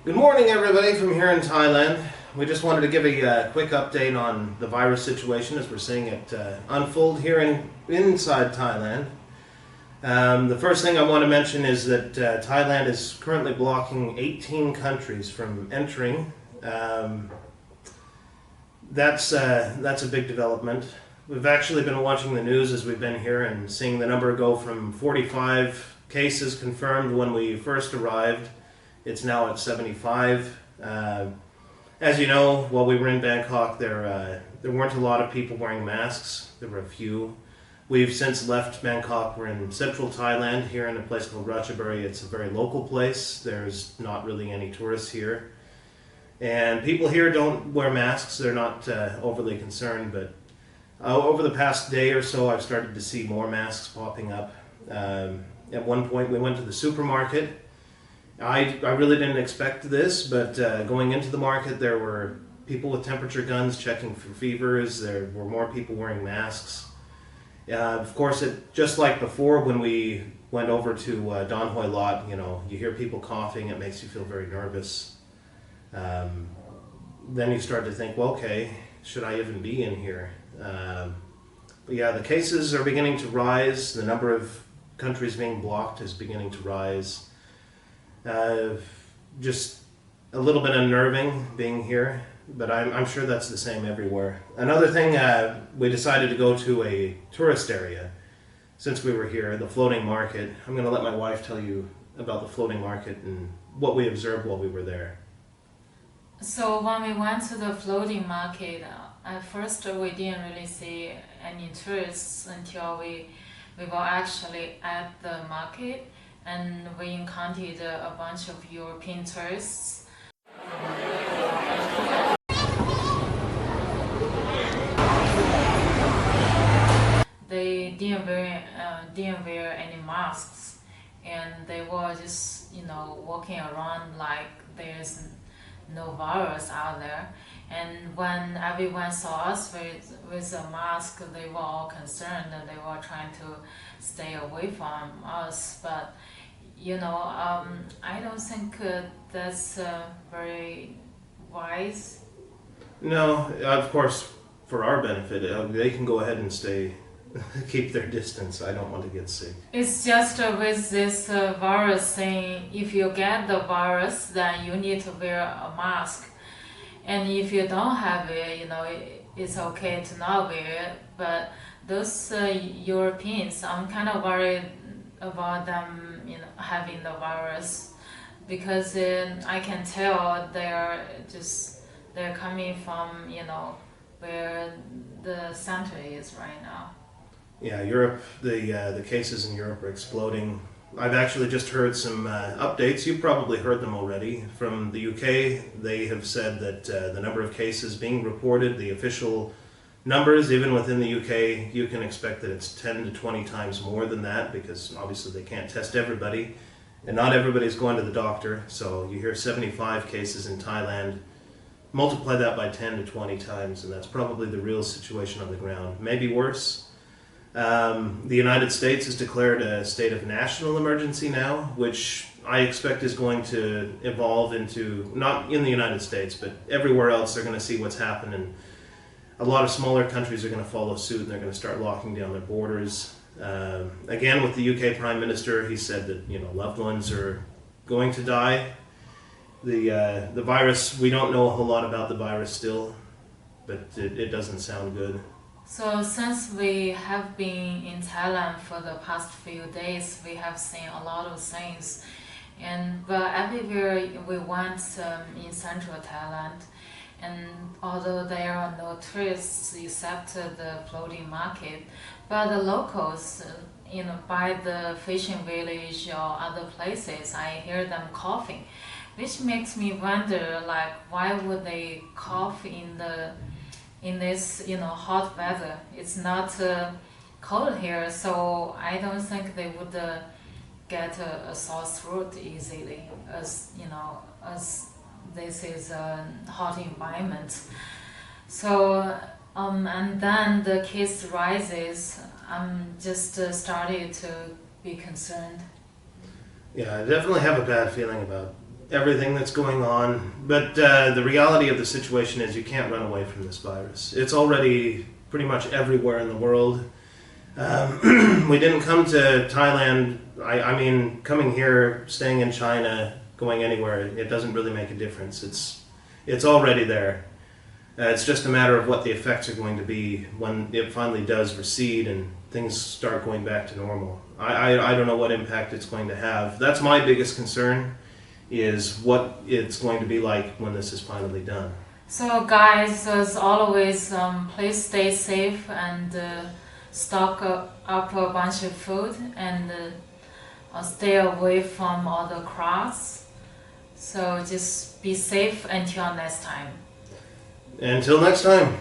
Good morning, everybody, from here in Thailand. We just wanted to give a quick update on the virus situation as we're seeing it unfold here inside Thailand. The first thing I want to mention is that Thailand is currently blocking 18 countries from entering. That's a big development. We've actually been watching the news as we've been here and seeing the number go from 45 cases confirmed when we first arrived. It's now at 75. As you know, while we were in Bangkok, there weren't a lot of people wearing masks. There were a few. We've since left Bangkok. We're in central Thailand, here in a place called Ratchaburi. It's a very local place. There's not really any tourists here. And people here don't wear masks. They're not overly concerned, but over the past day or so, I've started to see more masks popping up. At one point, we went to the supermarket. I really didn't expect this, but going into the market, there were people with temperature guns checking for fevers. There were more people wearing masks. Of course, just like before when we went over to Don Hoi Lot, you hear people coughing. It makes you feel very nervous. Then you start to think, well, okay, should I even be in here? But yeah, the cases are beginning to rise. The number of countries being blocked is beginning to rise. Just a little bit unnerving being here, but I'm sure that's the same everywhere. Another thing, we decided to go to a tourist area since we were here, the floating market. I'm going to let my wife tell you about the floating market and what we observed while we were there. So when we went to the floating market, at first we didn't really see any tourists until we were actually at the market. And we encountered a bunch of European tourists. They didn't wear any masks, and they were just walking around like there's no virus out there. And when everyone saw us with a mask, they were all concerned and they were trying to stay away from us. But I don't think that's very wise. No, of course, for our benefit, they can go ahead and keep their distance. I don't want to get sick. It's just with this virus thing, if you get the virus, then you need to wear a mask. And if you don't have it, it's okay to not wear it. But those Europeans, I'm kind of worried about them, having the virus, because I can tell they're coming from, where the center is right now. Yeah, Europe, the cases in Europe are exploding. I've actually just heard some updates. You've probably heard them already. From the UK, they have said that the number of cases being reported, the official numbers, even within the UK, you can expect that it's 10 to 20 times more than that, because obviously they can't test everybody, and not everybody's going to the doctor. So you hear 75 cases in Thailand, multiply that by 10 to 20 times, and that's probably the real situation on the ground. Maybe worse. The United States has declared a state of national emergency now, which I expect is going to evolve into, not in the United States, but everywhere else. They're going to see what's happening. A lot of smaller countries are going to follow suit, and they're going to start locking down their borders. Again, with the UK Prime Minister, he said that loved ones are going to die. The virus, we don't know a whole lot about the virus still, but it doesn't sound good. So since we have been in Thailand for the past few days, we have seen a lot of things. But everywhere we went in central Thailand, and although there are no tourists except the floating market, but the locals, by the fishing village or other places, I hear them coughing, which makes me wonder, like, why would they cough in this hot weather? It's not cold here, so I don't think they would get a sore throat easily, as this is a hot environment. So and then the case rises. I'm just started to be concerned. Yeah, I definitely have a bad feeling about everything that's going on. But the reality of the situation is you can't run away from this virus. It's already pretty much everywhere in the world. We didn't come to Thailand. I mean, coming here, staying in China, going anywhere, it doesn't really make a difference. It's already there. It's just a matter of what the effects are going to be when it finally does recede and things start going back to normal. I don't know what impact it's going to have. That's my biggest concern, is what it's going to be like when this is finally done. So guys, as always, please stay safe and stock up a bunch of food and stay away from all the crowds. So just be safe until next time. Until next time.